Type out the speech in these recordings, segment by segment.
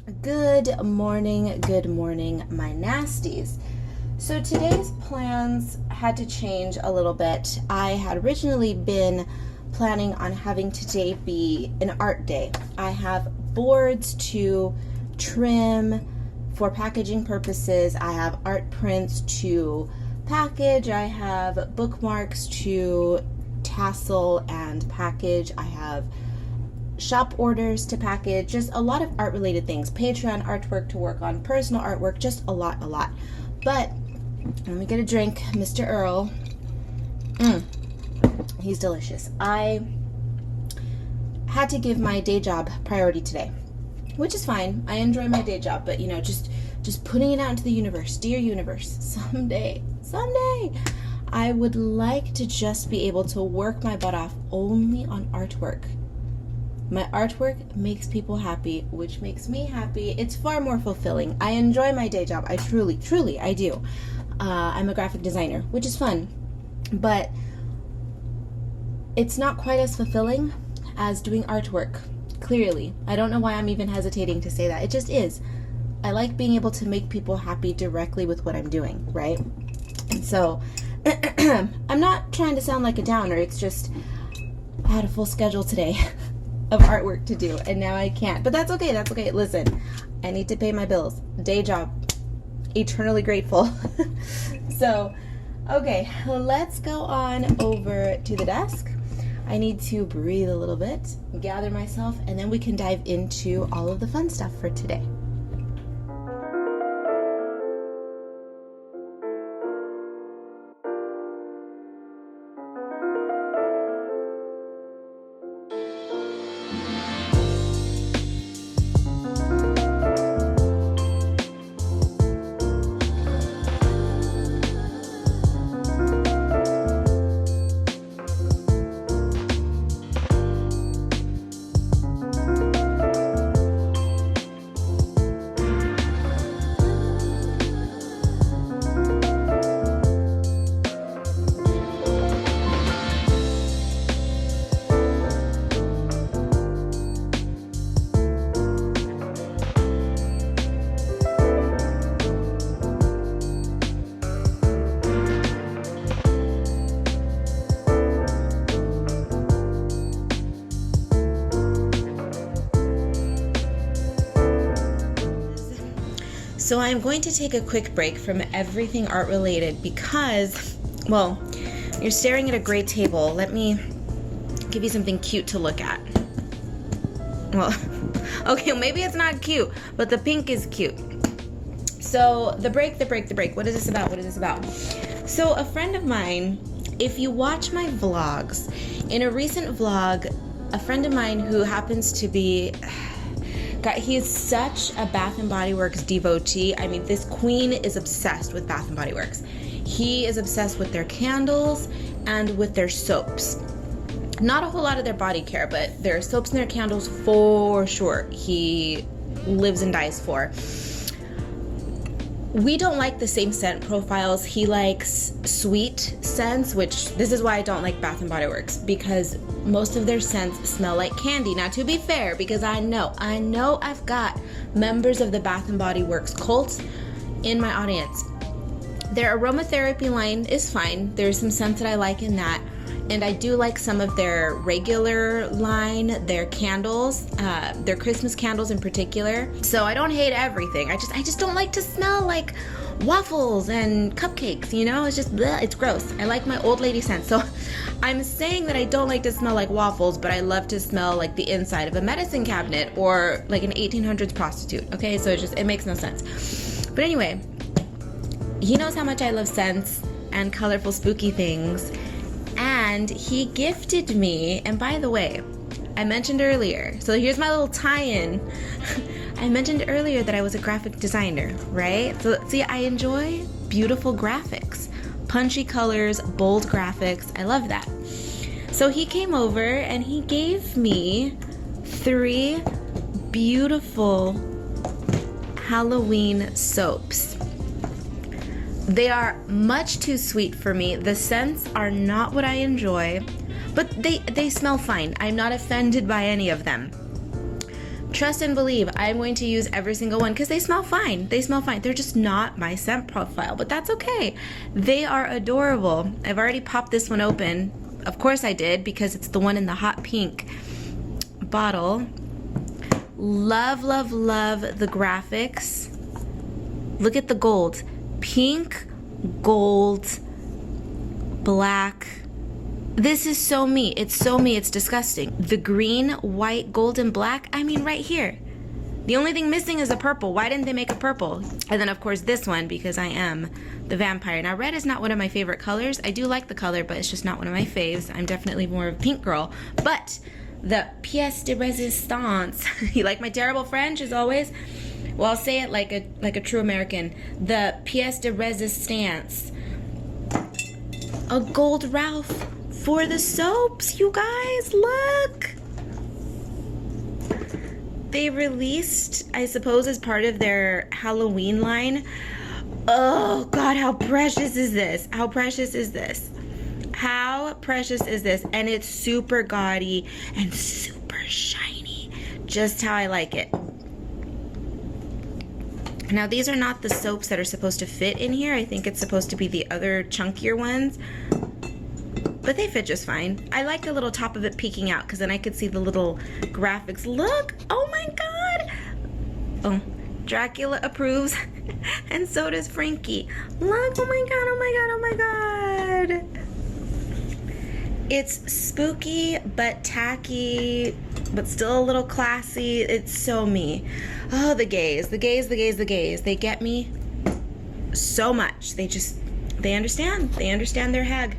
Good morning, my nasties. So today's plans had to change a little bit. I had originally been planning on having today be an art day. I have boards to trim for packaging purposes. I have art prints to package. I have bookmarks to tassel and package. I have shop orders to package, just a lot of art related things, Patreon artwork to work on, personal artwork, just a lot. But let me get a drink. Mr. Earl, he's delicious. I had to give my day job priority today, which is fine. I enjoy my day job, but just putting it out into the universe. Dear universe, someday I would like to just be able to work my butt off only on artwork. My artwork makes people happy, which makes me happy. It's far more fulfilling. I enjoy my day job. I truly, I do. I'm a graphic designer, which is fun, but it's not quite as fulfilling as doing artwork. Clearly. I don't know why I'm even hesitating to say that. It just is. I like being able to make people happy directly with what I'm doing, right? And so, I'm not trying to sound like a downer. It's just, I had a full schedule today of artwork to do, and now I can't. But that's okay. Listen, I need to pay my bills. Day job. Eternally grateful. So, okay, let's go on over to the desk. I need to breathe a little bit, gather myself, and then we can dive into all of the fun stuff for today. So I'm going to take a quick break from everything art related because, well, you're staring at a great table. Let me give you something cute to look at. Well, okay, maybe it's not cute, but the pink is cute. So the break. What is this about? So a friend of mine, if you watch my vlogs, in a recent vlog, a friend of mine who happens to be... God, he is such a Bath & Body Works devotee. I mean, this queen is obsessed with Bath & Body Works. He is obsessed with their candles and with their soaps. Not a whole lot of their body care, but their soaps and their candles for sure. He lives and dies for. We don't like the same scent profiles. He likes sweet scents, which this is why I don't like Bath & Body Works, because most of their scents smell like candy. Now, to be fair, because I know I've got members of the Bath & Body Works cult in my audience. Their aromatherapy line is fine. There's some scents that I like in that. And I do like some of their regular line, their candles, their Christmas candles in particular. So I don't hate everything. I just don't like to smell like waffles and cupcakes, you know? It's just, bleh, it's gross. I like my old lady scent. So I'm saying that I don't like to smell like waffles, but I love to smell like the inside of a medicine cabinet or like an 1800s prostitute, okay? So it makes no sense. But anyway, he knows how much I love scents and colorful, spooky things. And he gifted me, and by the way, I mentioned earlier, so here's my little tie-in. I mentioned earlier that I was a graphic designer, right? So see, I enjoy beautiful graphics, punchy colors, bold graphics. I love that. So he came over and he gave me 3 beautiful Halloween soaps. They are much too sweet for me. The scents are not what I enjoy, but they smell fine. I'm not offended by any of them. trust and believe, I'm going to use every single one because they smell fine. They smell fine. They're just not my scent profile, but that's okay. They are adorable. I've already popped this one open. Of course I did, because it's the one in the hot pink bottle. Love, love, love the graphics. Look at the gold. Pink, gold, black. This is so me. It's so me. It's disgusting. The green, white, gold, and black. I mean, right here. The only thing missing is a purple. Why didn't they make a purple? And then, of course, this one, because I am the vampire. Now, red is not one of my favorite colors. I do like the color, but it's just not one of my faves. I'm definitely more of a pink girl. But the pièce de résistance. You like my terrible French, as always? Well, I'll say it like a true American. The pièce de résistance. A gold Ralph for the soaps, you guys. Look. They released, I suppose, as part of their Halloween line. Oh, God, how precious is this? How precious is this? How precious is this? And it's super gaudy and super shiny. Just how I like it. Now, these are not the soaps that are supposed to fit in here. I think it's supposed to be the other chunkier ones. But they fit just fine. I like the little top of it peeking out because then I could see the little graphics. Look! Oh my God! Oh, Dracula approves. And so does Frankie. Look! Oh my God! Oh my God! Oh my God! It's spooky but tacky, but still a little classy. It's so me. Oh, the gays. The gays, the gays, the gays. They get me so much. They understand. They understand their hag.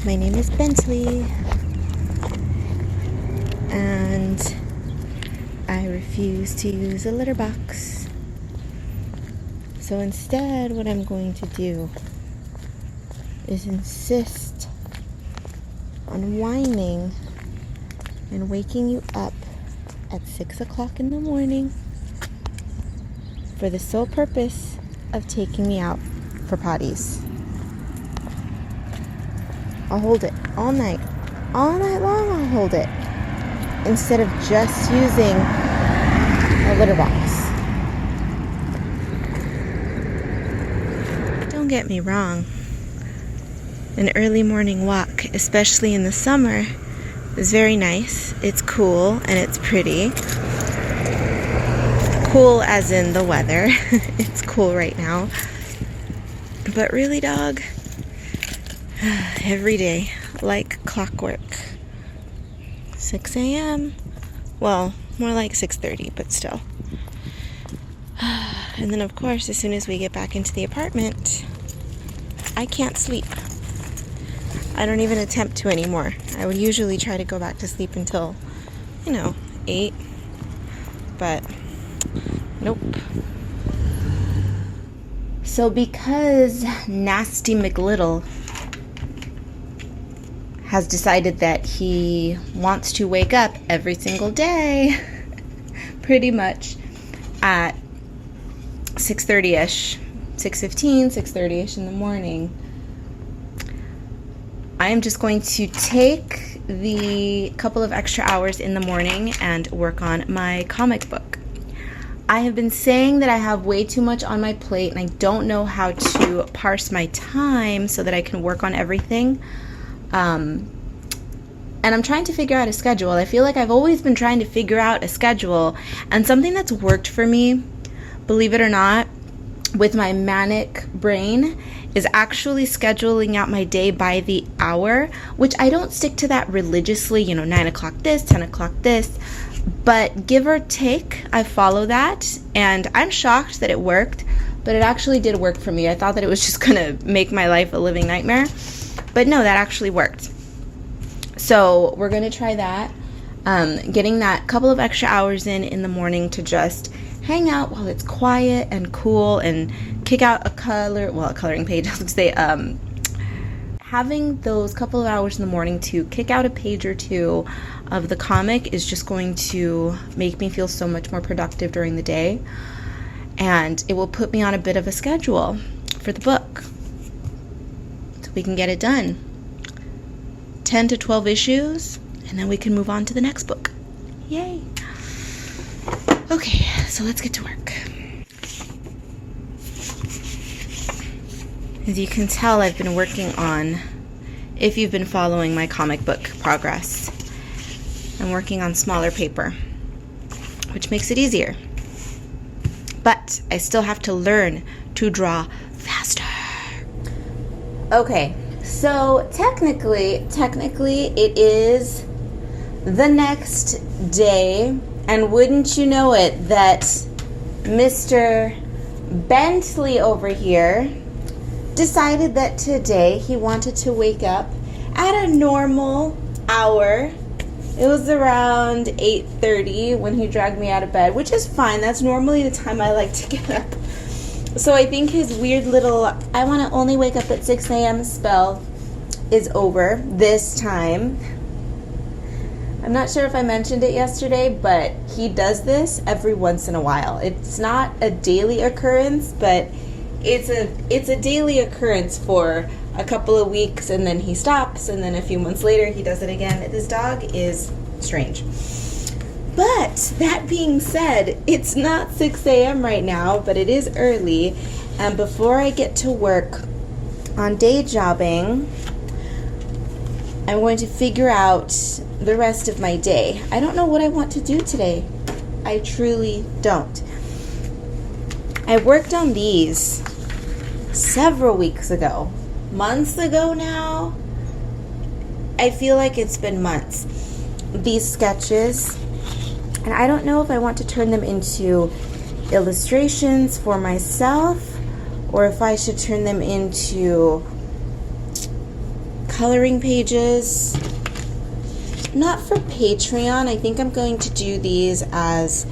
My name is Bentley, and I refuse to use a litter box. So instead, what I'm going to do is insist on whining and waking you up at 6 o'clock in the morning for the sole purpose of taking me out for potties. I'll hold it all night long. I'll hold it instead of just using a litter box. Don't get me wrong, an early morning walk, especially in the summer, is very nice. It's cool and it's pretty. Cool as in the weather. It's cool right now. But really, dog, every day, like clockwork. 6 a.m. Well, more like 6:30, but still. And then, of course, as soon as we get back into the apartment, I can't sleep. I don't even attempt to anymore. I would usually try to go back to sleep until, 8. But, nope. So because Nasty McLittle has decided that he wants to wake up every single day, pretty much, at 6:30-ish, 6:15, 6:30-ish in the morning, I am just going to take the couple of extra hours in the morning and work on my comic book. I have been saying that I have way too much on my plate and I don't know how to parse my time so that I can work on everything. And I'm trying to figure out a schedule. I feel like I've always been trying to figure out a schedule, and something that's worked for me, believe it or not, with my manic brain is actually scheduling out my day by the hour, which I don't stick to that religiously, 9 o'clock this, 10 o'clock this, but give or take, I follow that, and I'm shocked that it worked, but it actually did work for me. I thought that it was just gonna make my life a living nightmare, but no, that actually worked. So we're gonna try that, getting that couple of extra hours in the morning to just hang out while it's quiet and cool and kick out a coloring page. I was gonna say, having those couple of hours in the morning to kick out a page or two of the comic is just going to make me feel so much more productive during the day, and it will put me on a bit of a schedule for the book so we can get it done. 10 to 12 issues, and then we can move on to the next book. Yay! Okay, so let's get to work. As you can tell, I've been working on, if you've been following my comic book progress, I'm working on smaller paper, which makes it easier. But I still have to learn to draw faster. Okay, so technically it is the next day, and wouldn't you know it that Mr. Bentley over here decided that today he wanted to wake up at a normal hour. It was around 8:30 when he dragged me out of bed, which is fine. That's normally the time I like to get up. So I think his weird little, I want to only wake up at 6 a.m. spell is over this time. I'm not sure if I mentioned it yesterday, but he does this every once in a while. It's not a daily occurrence, but it's a daily occurrence for a couple of weeks, and then he stops, and then a few months later he does it again. This dog is strange. But that being said, it's not 6 a.m. right now, but it is early, and before I get to work on day jobbing, I'm going to figure out the rest of my day. I don't know what I want to do today. I truly don't. I worked on these several weeks ago. Months ago now. I feel like it's been months. These sketches. And I don't know if I want to turn them into illustrations for myself or if I should turn them into coloring pages. Not for Patreon. I think I'm going to do these as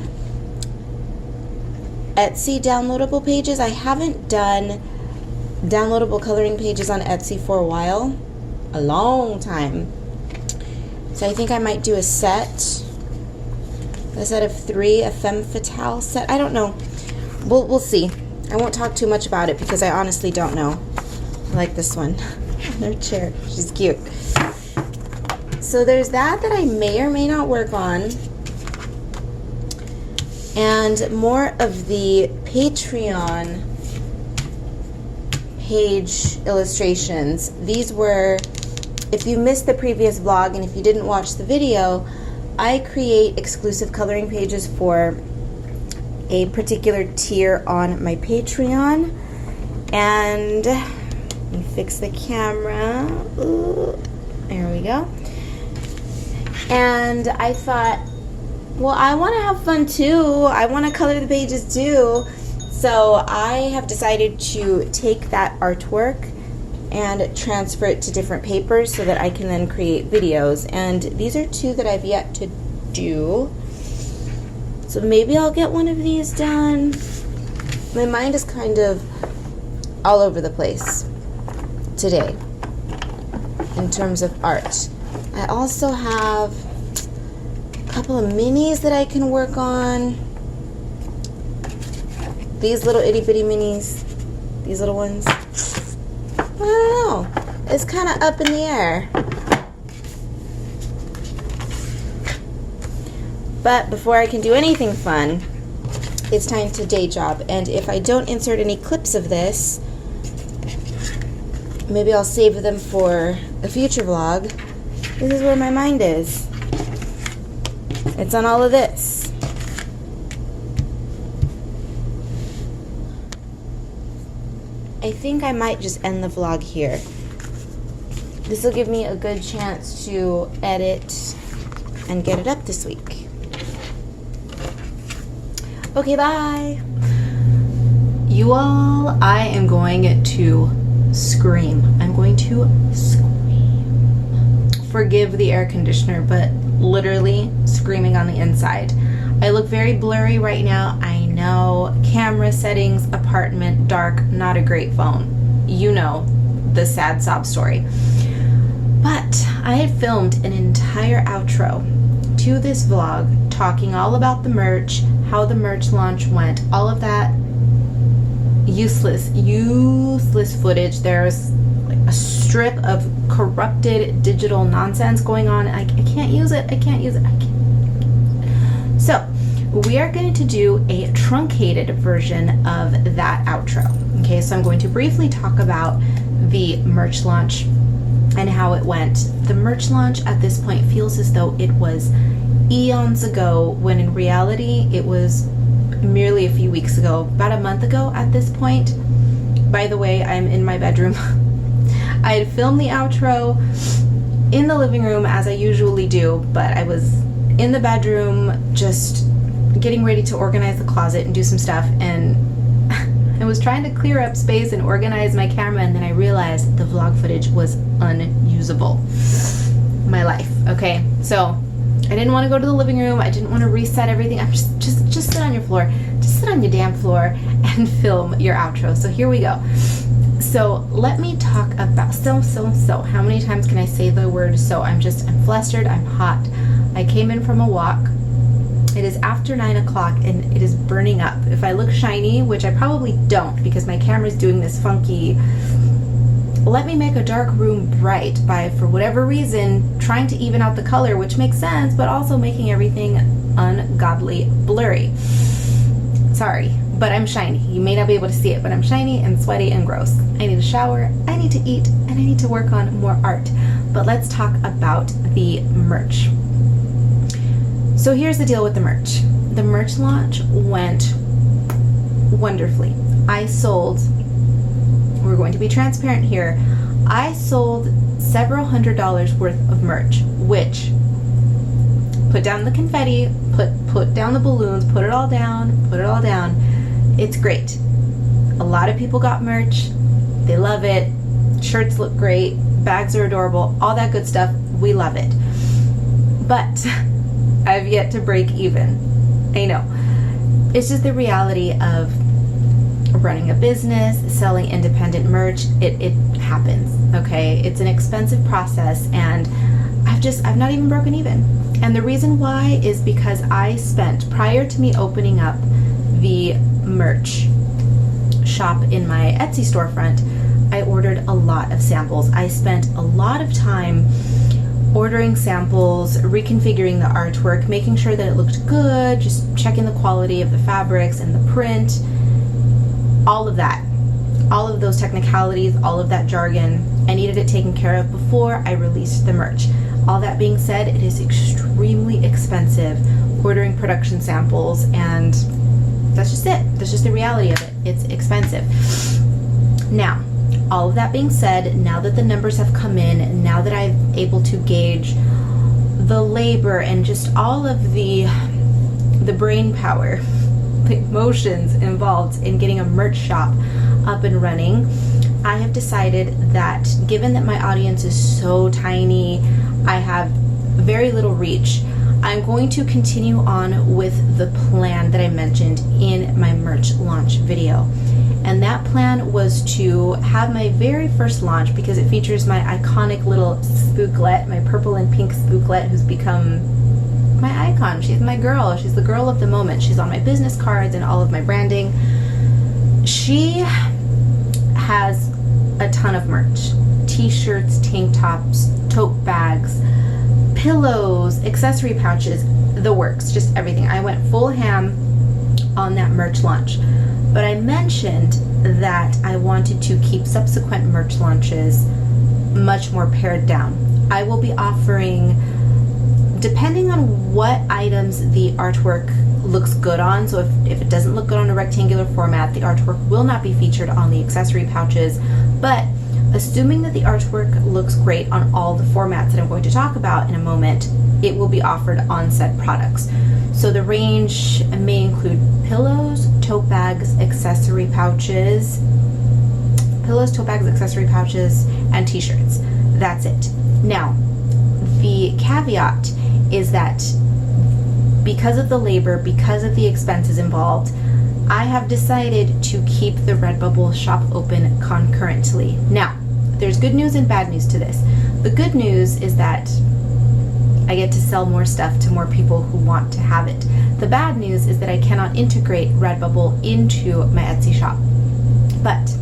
Etsy downloadable pages. I haven't done downloadable coloring pages on Etsy for a while. A long time. So I think I might do a set of 3, a femme fatale set. I don't know. We'll see. I won't talk too much about it because I honestly don't know. I like this one on her chair. She's cute. So there's that I may or may not work on. And more of the Patreon page illustrations. These were, if you missed the previous vlog and if you didn't watch the video, I create exclusive coloring pages for a particular tier on my Patreon. And let me fix the camera. Ooh, there we go. And I thought, well, I want to have fun too. I want to color the pages too. So I have decided to take that artwork and transfer it to different papers so that I can then create videos. And these are 2 that I've yet to do. So maybe I'll get one of these done. My mind is kind of all over the place today in terms of art. I also have a couple of minis that I can work on. These little itty bitty minis, these little ones. I don't know. It's kind of up in the air. But before I can do anything fun, it's time to day job. And if I don't insert any clips of this, maybe I'll save them for a future vlog. This is where my mind is. It's on all of this. I think I might just end the vlog here. This will give me a good chance to edit and get it up this week. Okay, bye. You all, I am going to scream. I'm going to scream. Forgive the air conditioner, but literally screaming on the inside. I look very blurry right now. I know. Camera settings, apartment, dark, not a great phone. You know, the sad sob story. But I had filmed an entire outro to this vlog talking all about the merch, how the merch launch went, all of that useless footage. There's like a strip of corrupted digital nonsense going on. I can't use it. I can't use it. I can't. So we are going to do a truncated version of that outro. Okay, so I'm going to briefly talk about the merch launch and how it went. The merch launch at this point feels as though it was eons ago, when in reality it was merely a few weeks ago, about a month ago at this point. By the way, I'm in my bedroom. I had filmed the outro in the living room as I usually do, but I was in the bedroom just getting ready to organize the closet and do some stuff, and I was trying to clear up space and organize my camera, and then I realized the vlog footage was unusable. My life. Okay, so I didn't want to go to the living room. I didn't want to reset everything. I'm just sit on your floor. Just sit on your damn floor and film your outro. So here we go. So let me talk about so. How many times can I say the word so? I'm flustered. I'm hot. I came in from a walk. It is after 9 o'clock and it is burning up. If I look shiny, which I probably don't because my camera's doing this funky, let me make a dark room bright by, for whatever reason, trying to even out the color, which makes sense, but also making everything ungodly blurry. Sorry, but I'm shiny. You may not be able to see it, but I'm shiny and sweaty and gross. I need a shower, I need to eat, and I need to work on more art. But let's talk about the merch. So here's the deal with the merch. The merch launch went wonderfully. I sold, we're going to be transparent here, I sold several $100s worth of merch, which, put down the confetti, put down the balloons, put it all down, it's great. A lot of people got merch, they love it, shirts look great, bags are adorable, all that good stuff, we love it. But I've yet to break even. I know. It's just the reality of running a business, selling independent merch. It happens, okay? It's an expensive process, and I've not even broken even. And the reason why is because I spent, prior to me opening up the merch shop in my Etsy storefront, I ordered a lot of samples. I spent a lot of time ordering samples, reconfiguring the artwork, making sure that it looked good, just checking the quality of the fabrics and the print, all of that. All of those technicalities, all of that jargon, I needed it taken care of before I released the merch. All that being said, it is extremely expensive ordering production samples, and that's just it. That's just the reality of it. It's expensive. Now, all of that being said, now that the numbers have come in, now that I'm able to gauge the labor and just all of the brain power, the emotions involved in getting a merch shop up and running, I have decided that given that my audience is so tiny, I have very little reach, I'm going to continue on with the plan that I mentioned in my merch launch video. And that plan was to have my very first launch, because it features my iconic little spooklet, my purple and pink spooklet, who's become my icon. She's my girl. She's the girl of the moment. She's on my business cards and all of my branding. She has a ton of merch. T-shirts, tank tops, tote bags, pillows, accessory pouches, the works, just everything. I went full ham on that merch launch. But I mentioned that I wanted to keep subsequent merch launches much more pared down. I will be offering, depending on what items the artwork looks good on. So if it doesn't look good on a rectangular format, the artwork will not be featured on the accessory pouches. But assuming that the artwork looks great on all the formats that I'm going to talk about in a moment, it will be offered on said products. So the range may include pillows, tote bags, accessory pouches, and t-shirts. That's it. Now, the caveat is that because of the labor, because of the expenses involved, I have decided to keep the Redbubble shop open concurrently. Now, there's good news and bad news to this. The good news is that I get to sell more stuff to more people who want to have it. The bad news is that I cannot integrate Redbubble into my Etsy shop. But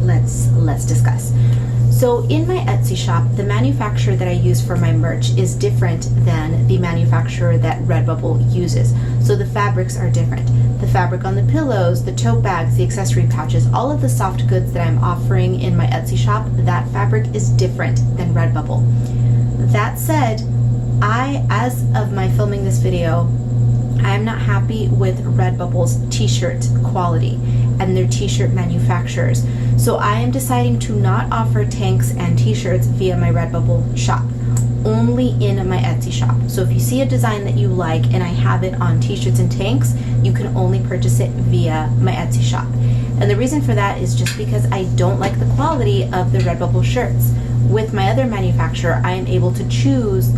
let's discuss. So in my Etsy shop, the manufacturer that I use for my merch is different than the manufacturer that Redbubble uses. So the fabrics are different. The fabric on the pillows, the tote bags, the accessory pouches, all of the soft goods that I'm offering in my Etsy shop, that fabric is different than Redbubble. That said, as of my filming this video, I am not happy with Redbubble's t-shirt quality and their t-shirt manufacturers. So I am deciding to not offer tanks and t-shirts via my Redbubble shop, only in my Etsy shop. So if you see a design that you like and I have it on t-shirts and tanks, you can only purchase it via my Etsy shop. And the reason for that is just because I don't like the quality of the Redbubble shirts. With my other manufacturer, I am able to choose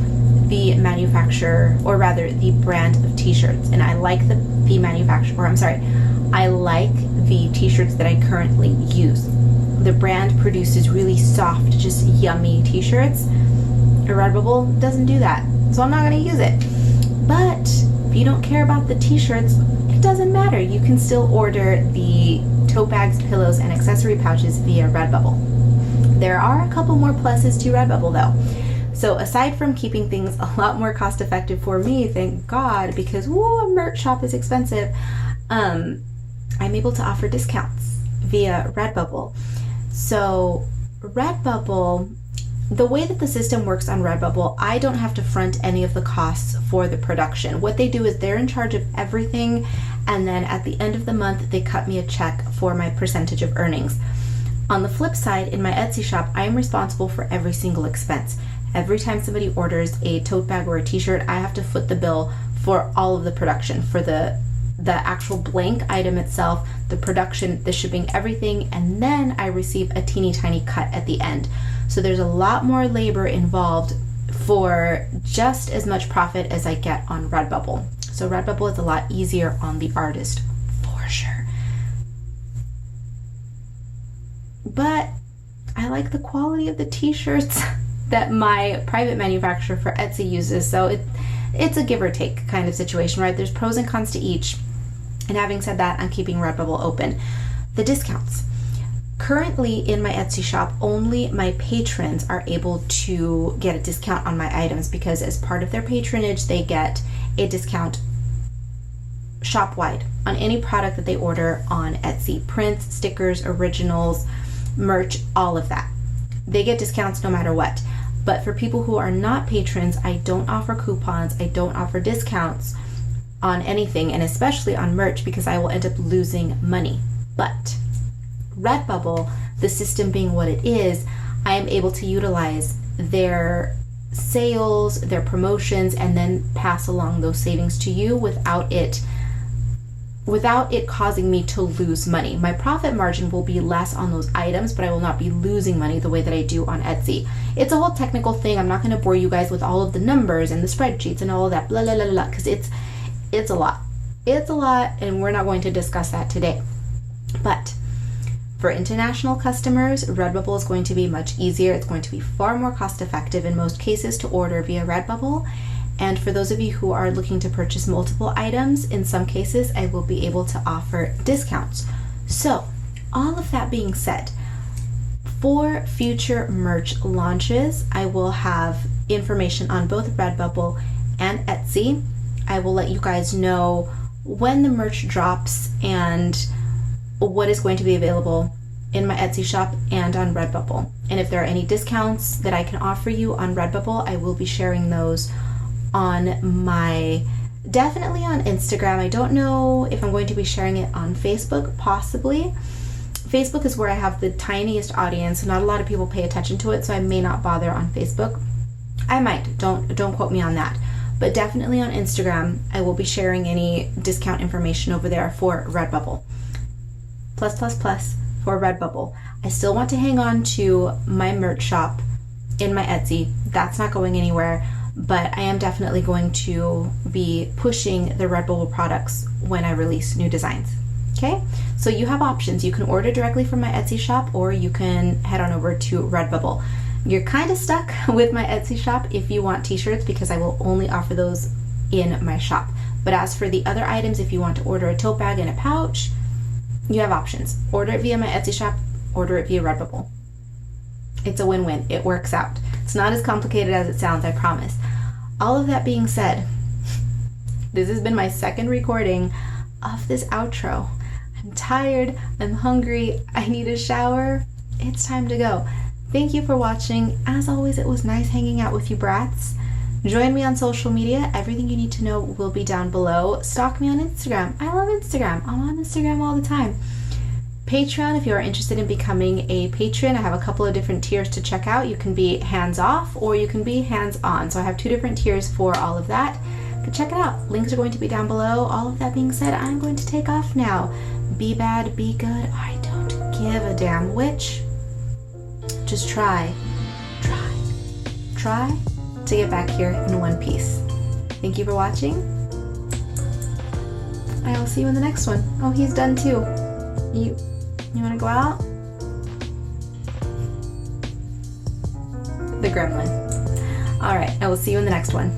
the manufacturer, or rather the brand of t-shirts, and I like the manufacturer, I like the t-shirts that I currently use. The brand produces really soft, just yummy t-shirts. Redbubble doesn't do that, so I'm not going to use it. But if you don't care about the t-shirts, it doesn't matter. You can still order the tote bags, pillows, and accessory pouches via Redbubble. There are a couple more pluses to Redbubble though. So aside from keeping things a lot more cost effective for me, thank God, because a merch shop is expensive, I'm able to offer discounts via Redbubble. So Redbubble, the way that the system works on Redbubble, I don't have to front any of the costs for the production. What they do is they're in charge of everything, and then at the end of the month, they cut me a check for my percentage of earnings. On the flip side, in my Etsy shop, I am responsible for every single expense. Every time somebody orders a tote bag or a t-shirt, I have to foot the bill for all of the production, for the actual blank item itself, the production, the shipping, everything, and then I receive a teeny tiny cut at the end. So there's a lot more labor involved for just as much profit as I get on Redbubble. So Redbubble is a lot easier on the artist, for sure. But I like the quality of the t-shirts that my private manufacturer for Etsy uses. So it's a give or take kind of situation, right? There's pros and cons to each. And having said that, I'm keeping Redbubble open. The discounts. Currently in my Etsy shop, only my patrons are able to get a discount on my items because as part of their patronage, they get a discount shop-wide on any product that they order on Etsy. Prints, stickers, originals, merch, all of that. They get discounts no matter what. But for people who are not patrons, I don't offer coupons, I don't offer discounts on anything, and especially on merch, because I will end up losing money. But Redbubble, the system being what it is, I am able to utilize their sales, their promotions, and then pass along those savings to you without it causing me to lose money. My profit margin will be less on those items, but I will not be losing money the way that I do on Etsy. It's a whole technical thing. I'm not going to bore you guys with all of the numbers and the spreadsheets and all of that, blah, blah, blah, blah, because it's a lot. It's a lot, and we're not going to discuss that today. But for international customers, Redbubble is going to be much easier. It's going to be far more cost effective in most cases to order via Redbubble. And for those of you who are looking to purchase multiple items, in some cases, I will be able to offer discounts. So, all of that being said, for future merch launches, I will have information on both Redbubble and Etsy. I will let you guys know when the merch drops and what is going to be available in my Etsy shop and on Redbubble. And if there are any discounts that I can offer you on Redbubble, I will be sharing those on my definitely on Instagram. I don't know if I'm going to be sharing it on Facebook, possibly. Facebook is where I have the tiniest audience. Not a lot of people pay attention to it, so I may not bother on Facebook. I might. Don't quote me on that. But definitely on Instagram, I will be sharing any discount information over there for Redbubble. Plus for Redbubble. I still want to hang on to my merch shop in my Etsy. That's not going anywhere, but I am definitely going to be pushing the Redbubble products when I release new designs. Okay, so you have options. You can order directly from my Etsy shop, or you can head on over to Redbubble. You're kind of stuck with my Etsy shop if you want t-shirts, because I will only offer those in my shop. But as for the other items, if you want to order a tote bag and a pouch, you have options. Order it via my Etsy shop, order it via Redbubble. It's a win-win. It works out. It's not as complicated as it sounds, I promise. All of that being said, this has been my second recording of this outro. I'm tired, I'm hungry, I need a shower. It's time to go. Thank you for watching. As always, it was nice hanging out with you brats. Join me on social media. Everything you need to know will be down below. Stalk me on Instagram. I love Instagram. I'm on Instagram all the time. Patreon, if you are interested in becoming a patron, I have a couple of different tiers to check out. You can be hands-off or you can be hands-on. So I have 2 different tiers for all of that. But check it out. Links are going to be down below. All of that being said, I'm going to take off now. Be bad, be good. I don't give a damn which. Just try to get back here in one piece. Thank you for watching. I will see you in the next one. Oh, he's done too. You want to go out? The gremlin. All right, I will see you in the next one.